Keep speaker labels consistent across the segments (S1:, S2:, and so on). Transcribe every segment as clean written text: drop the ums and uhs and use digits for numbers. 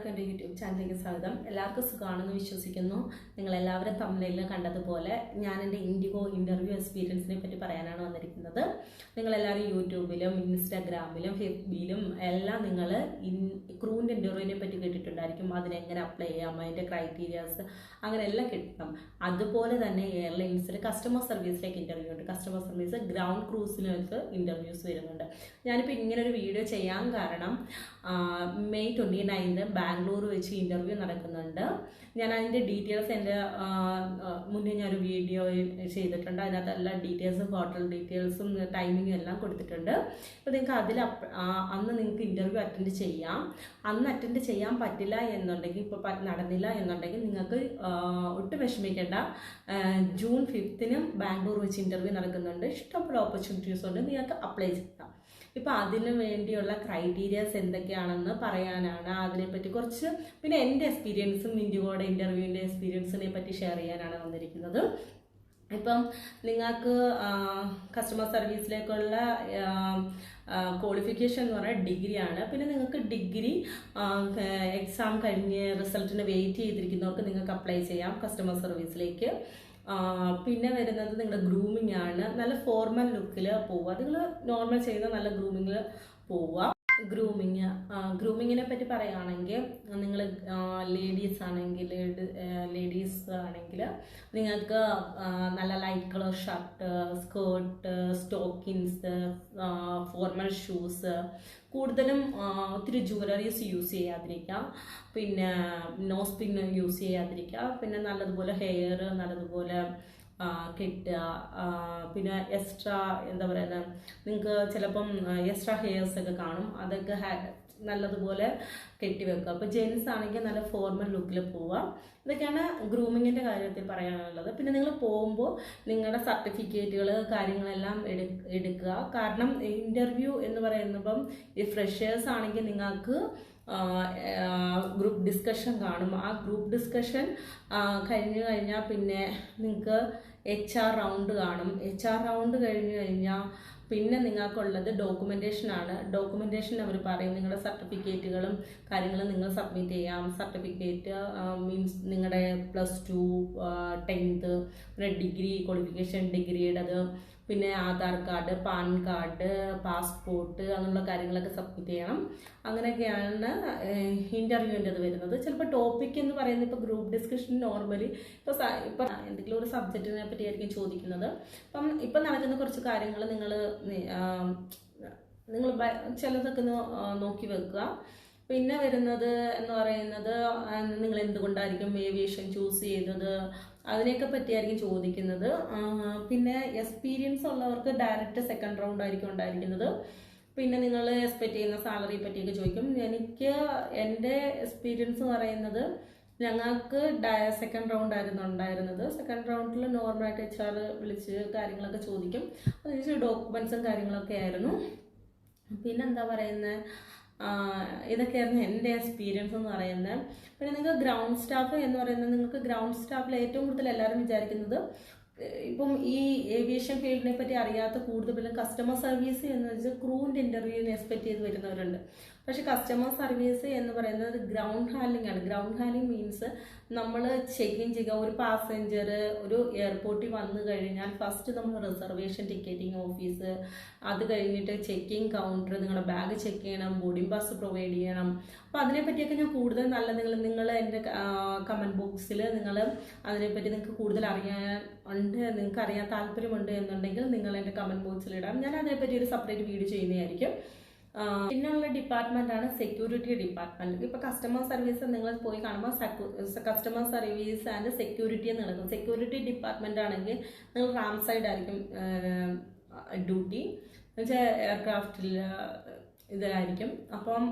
S1: എല്ലാവർക്കും എൻ്റെ യൂട്യൂബ് ചാനലിലേക്ക് സ്വാഗതം. എല്ലാവർക്കും സുഖമാണെന്ന് വിശ്വസിക്കുന്നു. നിങ്ങളെല്ലാവരും തമ്മിൽ കണ്ടതുപോലെ ഞാൻ എൻ്റെ ഇൻഡിഗോ ഇൻ്റർവ്യൂ എക്സ്പീരിയൻസിനെ പറ്റി പറയാനാണ് വന്നിരിക്കുന്നത്. നിങ്ങളെല്ലാവരും യൂട്യൂബിലും ഇൻസ്റ്റാഗ്രാമിലും ഫേസ്ബുക്കിലും എല്ലാം നിങ്ങൾ ക്രൂവിൻ്റെ ഇൻ്റർവ്യൂവിനെ പറ്റി കേട്ടിട്ടുണ്ടായിരിക്കും. അതിനെങ്ങനെ അപ്ലൈ ചെയ്യാം, അതിൻ്റെ ക്രൈറ്റീരിയാസ് അങ്ങനെ എല്ലാം കിട്ടണം. അതുപോലെ തന്നെ എയർലൈൻസിൽ കസ്റ്റമർ സർവീസിലേക്ക് ഇൻ്റർവ്യൂ ഉണ്ട്. കസ്റ്റമർ സർവീസ് ഗ്രൗണ്ട് ക്രൂസിലേക്ക് ഇൻ്റർവ്യൂസ് വരുന്നുണ്ട്. ഞാനിപ്പോൾ ഇങ്ങനൊരു വീഡിയോ ചെയ്യാൻ കാരണം May 29 ബാംഗ്ലൂർ വെച്ച് ഇൻ്റർവ്യൂ നടക്കുന്നുണ്ട്. ഞാൻ അതിൻ്റെ ഡീറ്റെയിൽസ് എൻ്റെ മുന്നേ ഞാനൊരു വീഡിയോ ചെയ്തിട്ടുണ്ട്. അതിനകത്ത് എല്ലാ ഡീറ്റെയിൽസും ഹോട്ടൽ ഡീറ്റെയിൽസും ടൈമിങ്ങും എല്ലാം കൊടുത്തിട്ടുണ്ട്. അപ്പോൾ നിങ്ങൾക്ക് അതിൽ അന്ന് നിങ്ങൾക്ക് ഇൻ്റർവ്യൂ അറ്റൻഡ് ചെയ്യാം. അന്ന് അറ്റൻഡ് ചെയ്യാൻ പറ്റില്ല എന്നുണ്ടെങ്കിൽ, ഇപ്പോൾ നടന്നില്ല എന്നുണ്ടെങ്കിൽ നിങ്ങൾക്ക് ഒട്ടും വിഷമിക്കേണ്ട. June 5 ബാംഗ്ലൂർ വെച്ച് ഇൻ്റർവ്യൂ നടക്കുന്നുണ്ട്. ഇഷ്ടംപോലെ ഓപ്പർച്യൂണിറ്റീസ് ഉണ്ട്, നിങ്ങൾക്ക് അപ്ലൈ ചെയ്യാം. ഇപ്പോൾ അതിനു വേണ്ടിയുള്ള ക്രൈറ്റീരിയാസ് എന്തൊക്കെയാണെന്ന് പറയാനാണ്, അതിനെപ്പറ്റി കുറച്ച്, പിന്നെ എൻ്റെ എക്സ്പീരിയൻസും ഇൻഡിഗോയുടെ ഇൻ്റർവ്യൂവിൻ്റെ എക്സ്പീരിയൻസിനെ പറ്റി ഷെയർ ചെയ്യാനാണ് വന്നിരിക്കുന്നത്. ഇപ്പം നിങ്ങൾക്ക് കസ്റ്റമർ സർവീസിലേക്കുള്ള ക്വാളിഫിക്കേഷൻ എന്ന് പറയുന്നത് ഡിഗ്രിയാണ്. പിന്നെ നിങ്ങൾക്ക് ഡിഗ്രി എക്സാം കഴിഞ്ഞ് റിസൾട്ടിന് വെയിറ്റ് ചെയ്തിരിക്കുന്നവർക്ക് നിങ്ങൾക്ക് അപ്ലൈ ചെയ്യാം കസ്റ്റമർ സർവീസിലേക്ക്. പിന്നെ വരുന്നത് നിങ്ങളുടെ ഗ്രൂമിംഗ് ആണ്. നല്ല ഫോർമൽ ലുക്കിൽ പോവുക. നിങ്ങൾ നോർമൽ ചെയ്യുന്ന നല്ല ഗ്രൂമിങ്ങിൽ പോവുക. ഗ്രൂമിങ്ങിനെ പറ്റി പറയുകയാണെങ്കിൽ, നിങ്ങൾ ലേഡീസ് ആണെങ്കിൽ നിങ്ങൾക്ക് നല്ല light colour shirt, skirt, stockings, formal shoes, കൂടുതലും ഒത്തിരി ജുവലറീസ് യൂസ് ചെയ്യാതിരിക്കുക. പിന്നെ നോസ് പിൻ യൂസ് ചെയ്യാതിരിക്കുക. പിന്നെ നല്ലതുപോലെ ഹെയർ നല്ലതുപോലെ കെട്ടുക. പിന്നെ എക്സ്ട്രാ എന്താ പറയുന്നത്, നിങ്ങൾക്ക് ചിലപ്പം എക്സ്ട്രാ ഹെയർസ് ഒക്കെ കാണും, അതൊക്കെ നല്ലതുപോലെ കെട്ടിവെക്കുക. അപ്പോൾ ജെൻസ് ആണെങ്കിൽ നല്ല ഫോർമൽ ലുക്കിൽ പോവുക. ഇതൊക്കെയാണ് ഗ്രൂമിങ്ങിൻ്റെ കാര്യത്തിൽ പറയാനുള്ളത്. പിന്നെ നിങ്ങൾ പോകുമ്പോൾ നിങ്ങളുടെ സർട്ടിഫിക്കറ്റുകൾ കാര്യങ്ങളെല്ലാം എടുക്കുക. കാരണം ഇൻ്റർവ്യൂ എന്ന് പറയുമ്പം ഈ ഫ്രഷേഴ്സ് ആണെങ്കിൽ നിങ്ങൾക്ക് ഗ്രൂപ്പ് ഡിസ്കഷൻ കാണും. ആ ഗ്രൂപ്പ് ഡിസ്കഷൻ കഴിഞ്ഞാൽ പിന്നെ നിങ്ങൾക്ക് HR റൗണ്ട് കാണും. HR റൗണ്ട് കഴിഞ്ഞാൽ പിന്നെ നിങ്ങൾക്കുള്ളത് ഡോക്യുമെൻറ്റേഷനാണ്. ഡോക്യുമെൻറ്റേഷൻ അവർ പറയും നിങ്ങളുടെ സർട്ടിഫിക്കറ്റുകളും കാര്യങ്ങളും നിങ്ങൾ സബ്മിറ്റ് ചെയ്യാം. സർട്ടിഫിക്കറ്റ് മീൻസ് നിങ്ങളുടെ +2, 10th, പിന്നെ ഡിഗ്രി ക്വാളിഫിക്കേഷൻ ഡിഗ്രിയുടേത്, പിന്നെ Aadhaar card, pan card, passport, അങ്ങനെയുള്ള കാര്യങ്ങളൊക്കെ സബ്മിറ്റ് ചെയ്യണം. അങ്ങനെയൊക്കെയാണ് ഇൻ്റർവ്യൂവിൻ്റെത് വരുന്നത്. ചിലപ്പോൾ ടോപ്പിക് എന്ന് പറയുന്നത്, ഇപ്പോൾ ഗ്രൂപ്പ് ഡിസ്കഷൻ നോർമലി ഇപ്പം എന്തെങ്കിലും ഒരു സബ്ജക്റ്റിനെ പറ്റിയായിരിക്കും ചോദിക്കുന്നത്. ഇപ്പം നടക്കുന്ന കുറച്ച് കാര്യങ്ങൾ നിങ്ങൾ ചിലതൊക്കെ നോക്കി വെക്കുക. പിന്നെ വരുന്നത് എന്ന് പറയുന്നത്, നിങ്ങൾ എന്തുകൊണ്ടായിരിക്കും ഏവിയേഷൻ ചൂസ് ചെയ്തത്, അതിനെയൊക്കെ പറ്റിയായിരിക്കും ചോദിക്കുന്നത്. പിന്നെ എക്സ്പീരിയൻസ് ഉള്ളവർക്ക് ഡയറക്റ്റ് സെക്കൻഡ് റൗണ്ട് ആയിരിക്കും ഉണ്ടായിരിക്കുന്നത്. പിന്നെ നിങ്ങൾ എക്സ്പെക്റ്റ് ചെയ്യുന്ന സാലറിയെ പറ്റിയൊക്കെ ചോദിക്കും. എൻ്റെ എക്സ്പീരിയൻസ് എന്ന് പറയുന്നത്, ഞങ്ങൾക്ക് സെക്കൻഡ് റൗണ്ട് ആയിരുന്നു ഉണ്ടായിരുന്നത്. സെക്കൻഡ് റൗണ്ടിൽ നോർമലായിട്ട് HR വിളിച്ച് കാര്യങ്ങളൊക്കെ ചോദിക്കും. അതിന് ഡോക്യുമെൻസും കാര്യങ്ങളൊക്കെ ആയിരുന്നു. പിന്നെന്താ പറയുന്നത്, ഇതൊക്കെയായിരുന്നു എൻ്റെ എക്സ്പീരിയൻസ് എന്ന് പറയുന്നത്. പിന്നെ നിങ്ങൾക്ക് ഗ്രൗണ്ട് സ്റ്റാഫ് എന്ന് പറയുന്നത്, നിങ്ങൾക്ക് ഗ്രൗണ്ട് സ്റ്റാഫിൽ ഏറ്റവും കൂടുതൽ എല്ലാവരും വിചാരിക്കുന്നത്, ഇപ്പം ഈ ഏവിയേഷൻ ഫീൽഡിനെ പറ്റി അറിയാത്ത കൂടുതലും കസ്റ്റമർ സർവീസ് എന്ന് വെച്ചാൽ ക്രൂവിൻ്റെ ഇൻ്റർവ്യൂവിന് എക്സ്പെക്റ്റ് ചെയ്ത് വരുന്നവരുണ്ട്. പക്ഷെ കസ്റ്റമർ സർവീസ് എന്ന് പറയുന്നത് ഗ്രൗണ്ട് ഹാൻഡ്ലിംഗ് ആണ്. ഗ്രൗണ്ട് ഹാൻഡ്ലിംഗ് മീൻസ് നമ്മൾ ചെക്കിൻ ചെയ്യുക. ഒരു പാസഞ്ചർ ഒരു എയർപോർട്ടിൽ വന്നു കഴിഞ്ഞാൽ ഫസ്റ്റ് നമ്മൾ റിസർവേഷൻ ടിക്കറ്റിംഗ് ഓഫീസ്, അത് കഴിഞ്ഞിട്ട് ചെക്കിങ് കൗണ്ടർ, നിങ്ങളുടെ ബാഗ് ചെക്ക് ചെയ്യണം, ബോർഡിംഗ് പാസ് പ്രൊവൈഡ് ചെയ്യണം. അപ്പോൾ അതിനെപ്പറ്റിയൊക്കെ ഞാൻ കൂടുതൽ നിങ്ങൾ എൻ്റെ കമൻറ്റ് ബോക്സിൽ നിങ്ങൾ അതിനെപ്പറ്റി നിങ്ങൾക്ക് കൂടുതൽ നിങ്ങൾക്ക് അറിയാൻ താല്പര്യമുണ്ട് എന്നുണ്ടെങ്കിൽ നിങ്ങൾ എൻ്റെ കമൻറ്റ് ബോക്സിൽ ഇടാം. ഞാൻ അതിനെപ്പറ്റി ഒരു സെപ്പറേറ്റ് വീഡിയോ ചെയ്യുന്നതായിരിക്കും. പിന്നെയുള്ള ഡിപ്പാർട്ട്മെൻറ്റാണ് സെക്യൂരിറ്റി ഡിപ്പാർട്ട്മെൻറ്റ്. ഇപ്പോൾ കസ്റ്റമർ സർവീസ് നിങ്ങൾ പോയി കാണുമ്പോൾ കസ്റ്റമർ സർവീസ് ആൻഡ് സെക്യൂരിറ്റി എന്ന് നടക്കും. സെക്യൂരിറ്റി ഡിപ്പാർട്ട്മെൻ്റ് ആണെങ്കിൽ നിങ്ങൾ റാം സൈഡ് ആയിരിക്കും ഡ്യൂട്ടി, എന്നുവെച്ചാൽ എയർക്രാഫ്റ്റിൽ ഇതിലായിരിക്കും. അപ്പം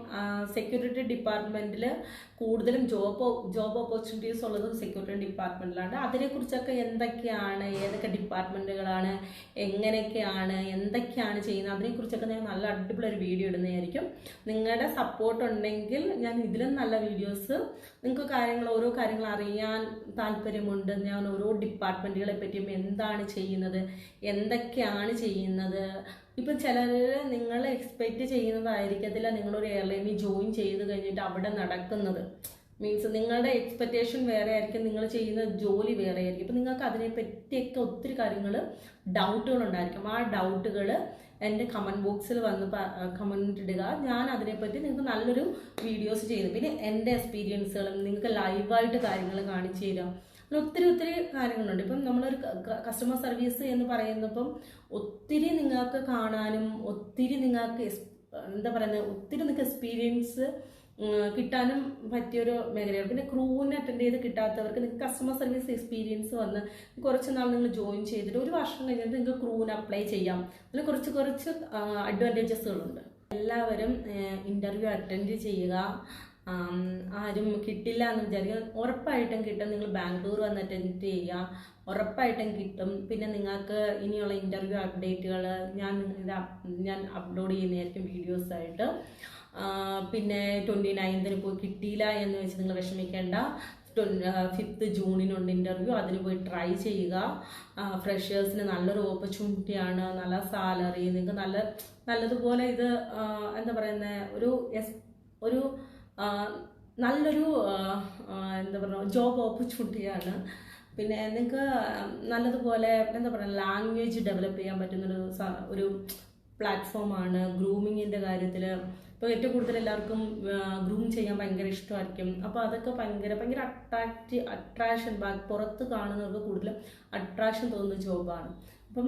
S1: സെക്യൂരിറ്റി ഡിപ്പാർട്ട്മെൻറ്റിൽ കൂടുതലും ജോബ് ഓപ്പർച്യൂണിറ്റീസ് ഉള്ളത് സെക്യൂരിറ്റി ഡിപ്പാർട്ട്മെൻറ്റിലാണ്. അതിനെക്കുറിച്ചൊക്കെ എന്തൊക്കെയാണ്, ഏതൊക്കെ ഡിപ്പാർട്ട്മെൻറ്റുകളാണ്, എങ്ങനെയൊക്കെയാണ്, എന്തൊക്കെയാണ് ചെയ്യുന്നത്, അതിനെക്കുറിച്ചൊക്കെ ഞാൻ നല്ല അടിപൊളി ഒരു വീഡിയോ ഇടുന്നതായിരിക്കും. നിങ്ങളുടെ സപ്പോർട്ട് ഉണ്ടെങ്കിൽ ഞാൻ ഇതിലും നല്ല വീഡിയോസ്, നിങ്ങൾക്ക് ഓരോ കാര്യങ്ങൾ അറിയാൻ താല്പര്യമുണ്ട്, ഞാൻ ഓരോ ഡിപ്പാർട്ട്മെൻറ്റുകളെ പറ്റിയും എന്താണ് ചെയ്യുന്നത്, എന്തൊക്കെയാണ് ചെയ്യുന്നത്, ഇപ്പം ചിലർ നിങ്ങൾ എക്സ്പെക്റ്റ് ചെയ്യുന്നതായിരിക്കത്തില്ല നിങ്ങളൊരു എയർലൈനിൽ ജോയിൻ ചെയ്ത് കഴിഞ്ഞിട്ട് അവിടെ നടക്കുന്നത്. മീൻസ് നിങ്ങളുടെ എക്സ്പെക്റ്റേഷൻ വേറെ ആയിരിക്കും, നിങ്ങൾ ചെയ്യുന്ന ജോലി വേറെ ആയിരിക്കും. അപ്പം നിങ്ങൾക്ക് അതിനെ പറ്റിയൊക്കെ ഒത്തിരി കാര്യങ്ങൾ ഡൗട്ടുകൾ ഉണ്ടായിരിക്കും. ആ ഡൗട്ടുകൾ എൻ്റെ കമൻറ്റ് ബോക്സിൽ വന്ന് കമൻറ്റ് ഇടുക. ഞാൻ അതിനെപ്പറ്റി നിങ്ങൾക്ക് നല്ലൊരു വീഡിയോസ് ചെയ്യുന്നു. പിന്നെ എൻ്റെ എക്സ്പീരിയൻസുകളും നിങ്ങൾക്ക് ലൈവായിട്ട് കാര്യങ്ങൾ കാണിച്ചു തരാം. അങ്ങനെ ഒത്തിരി കാര്യങ്ങളുണ്ട്. ഇപ്പം നമ്മളൊരു കസ്റ്റമർ സർവീസ് എന്ന് പറയുന്നപ്പം ഒത്തിരി നിങ്ങൾക്ക് കാണാനും ഒത്തിരി നിങ്ങൾക്ക് എന്താ പറയുന്നത് ഒത്തിരി നിങ്ങൾക്ക് എക്സ്പീരിയൻസ് കിട്ടാനും പറ്റിയൊരു മേഖലയാണ്. പിന്നെ ക്രൂവിനെ അറ്റൻഡ് ചെയ്ത് കിട്ടാത്തവർക്ക് നിങ്ങൾക്ക് കസ്റ്റമർ സർവീസ് എക്സ്പീരിയൻസ് വന്ന് കുറച്ച് നാൾ നിങ്ങൾ ജോയിൻ ചെയ്തിട്ട് ഒരു വർഷം കഴിഞ്ഞിട്ട് നിങ്ങൾക്ക് ക്രൂവിന് അപ്ലൈ ചെയ്യാം. അതിൽ കുറച്ച് അഡ്വാൻറ്റേജസുകളുണ്ട്. എല്ലാവരും ഇൻ്റർവ്യൂ അറ്റൻഡ് ചെയ്യുക. ആരും കിട്ടില്ല എന്ന് വിചാരിക്കുക, ഉറപ്പായിട്ടും കിട്ടും. നിങ്ങൾ ബാംഗ്ലൂർ വന്ന് അറ്റൻഡ് ചെയ്യുക, ഉറപ്പായിട്ടും കിട്ടും. പിന്നെ നിങ്ങൾക്ക് ഇനിയുള്ള ഇൻ്റർവ്യൂ അപ്ഡേറ്റുകൾ ഞാൻ അപ്ലോഡ് ചെയ്യുന്നതായിരിക്കും വീഡിയോസായിട്ട്. പിന്നെ 29th പോയി കിട്ടിയില്ല എന്ന് വെച്ച് നിങ്ങൾ വിഷമിക്കേണ്ട. 5th ജൂണിനുണ്ട് ഇൻ്റർവ്യൂ, അതിന് പോയി ട്രൈ ചെയ്യുക. ഫ്രഷേഴ്സിന് നല്ലൊരു ഓപ്പർച്യൂണിറ്റിയാണ്, നല്ല സാലറി, നിങ്ങൾക്ക് നല്ലതുപോലെ ഇത് എന്താ പറയുന്നത് ഒരു നല്ലൊരു എന്താ പറയുക ജോബ് ഓപ്പർച്യൂണിറ്റിയാണ്. പിന്നെ നിങ്ങൾക്ക് നല്ലതുപോലെ എന്താ പറയുക ലാംഗ്വേജ് ഡെവലപ്പ് ചെയ്യാൻ പറ്റുന്നൊരു പ്ലാറ്റ്ഫോമാണ്. ഗ്രൂമിങ്ങിൻ്റെ കാര്യത്തിൽ ഇപ്പോൾ ഏറ്റവും കൂടുതൽ എല്ലാവർക്കും ഗ്രൂം ചെയ്യാൻ ഭയങ്കര ഇഷ്ടമായിരിക്കും. അപ്പോൾ അതൊക്കെ ഭയങ്കര അട്രാക്ഷൻ പുറത്ത് കാണുന്നവർക്ക് കൂടുതൽ അട്രാക്ഷൻ തോന്നുന്ന ജോബാണ്. അപ്പം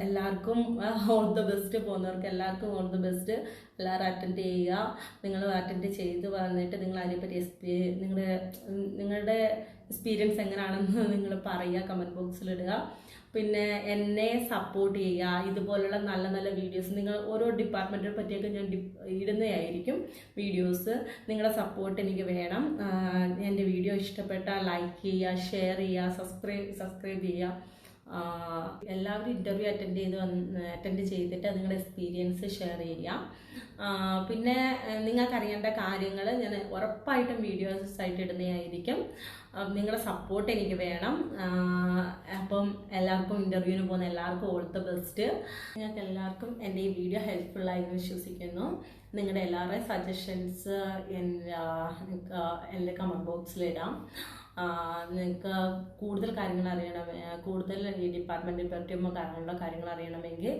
S1: എല്ലാവർക്കും ഓൾ ദ ബെസ്റ്റ്. പോകുന്നവർക്ക് എല്ലാവർക്കും ഓൾ ദ ബെസ്റ്റ്. എല്ലാവരും അറ്റൻഡ് ചെയ്യുക. നിങ്ങൾ അറ്റൻഡ് ചെയ്ത് വന്നിട്ട് നിങ്ങൾ അതിനെപ്പറ്റി നിങ്ങളുടെ എക്സ്പീരിയൻസ് എങ്ങനെയാണെന്ന് നിങ്ങൾ പറയുക, കമൻറ്റ് ബോക്സിലിടുക. പിന്നെ എന്നെ സപ്പോർട്ട് ചെയ്യുക. ഇതുപോലുള്ള നല്ല നല്ല വീഡിയോസ് നിങ്ങൾ ഓരോ ഡിപ്പാർട്ട്മെൻറ്റിനെ പറ്റിയൊക്കെ ഞാൻ ഇടുന്നതായിരിക്കും വീഡിയോസ്. നിങ്ങളുടെ സപ്പോർട്ട് എനിക്ക് വേണം. എൻ്റെ വീഡിയോ ഇഷ്ടപ്പെട്ടാൽ ലൈക്ക് ചെയ്യുക, ഷെയർ ചെയ്യുക, സബ്സ്ക്രൈബ് ചെയ്യുക. എല്ലാവരും ഇൻ്റർവ്യൂ അറ്റൻഡ് ചെയ്തിട്ട് നിങ്ങളുടെ എക്സ്പീരിയൻസ് ഷെയർ ചെയ്യുക. പിന്നെ നിങ്ങൾക്ക് അറിയേണ്ട കാര്യങ്ങൾ ഞാൻ ഉറപ്പായിട്ടും വീഡിയോസ് ആയിട്ട് ഇടുന്നതായിരിക്കും. നിങ്ങളുടെ സപ്പോർട്ട് എനിക്ക് വേണം. അപ്പം എല്ലാവർക്കും ഇൻ്റർവ്യൂവിന് പോകുന്ന എല്ലാവർക്കും ഓൾ ദ ബെസ്റ്റ്. നിങ്ങൾക്ക് എല്ലാവർക്കും എൻ്റെ ഈ വീഡിയോ ഹെൽപ്ഫുള്ളായി വിശ്വസിക്കുന്നു. നിങ്ങളുടെ എല്ലാവരുടെയും സജഷൻസ് എൻ്റെ കമൻറ്റ് ബോക്സിലിടാം. നിങ്ങൾക്ക് കൂടുതൽ കാര്യങ്ങൾ കൂടുതൽ ഈ ഡിപ്പാർട്ട്മെൻറ്റിനെ പറ്റിയുള്ള കാര്യങ്ങൾ അറിയണമെങ്കിൽ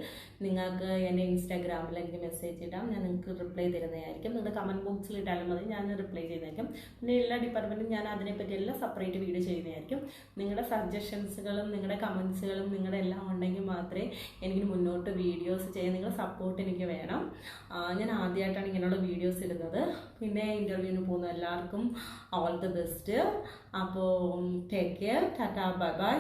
S1: നിങ്ങൾക്ക് എൻ്റെ ഇൻസ്റ്റാഗ്രാമിൽ എനിക്ക് മെസ്സേജ് ഇടാം. ഞാൻ നിങ്ങൾക്ക് റിപ്ലൈ തരുന്നതായിരിക്കും. നിങ്ങളുടെ കമൻറ്റ് ബോക്സിൽ ഇട്ടാലും മതി, ഞാൻ റിപ്ലൈ ചെയ്യുന്നതായിരിക്കും. പിന്നെ എല്ലാ ഡിപ്പാർട്ട്മെൻറ്റും ഞാൻ അതിനെപ്പറ്റി എല്ലാം സെപ്പറേറ്റ് വീഡിയോ ചെയ്യുന്നതായിരിക്കും. നിങ്ങളുടെ സജഷൻസുകളും നിങ്ങളുടെ കമൻസുകളും നിങ്ങളുടെ എല്ലാം ഉണ്ടെങ്കിൽ മാത്രമേ എനിക്ക് മുന്നോട്ട് വീഡിയോസ് ചെയ്യാൻ നിങ്ങളുടെ സപ്പോർട്ട് എനിക്ക് വേണം. ഞാൻ ആദ്യമായിട്ടാണ് ഇങ്ങനെയുള്ള വീഡിയോസ് ഇടുന്നത്. പിന്നെ ഇൻ്റർവ്യൂവിന് പോകുന്ന എല്ലാവർക്കും ഓൾ ദി ബെസ്റ്റ്. അപ്പോൾ take care, Tata, bye bye.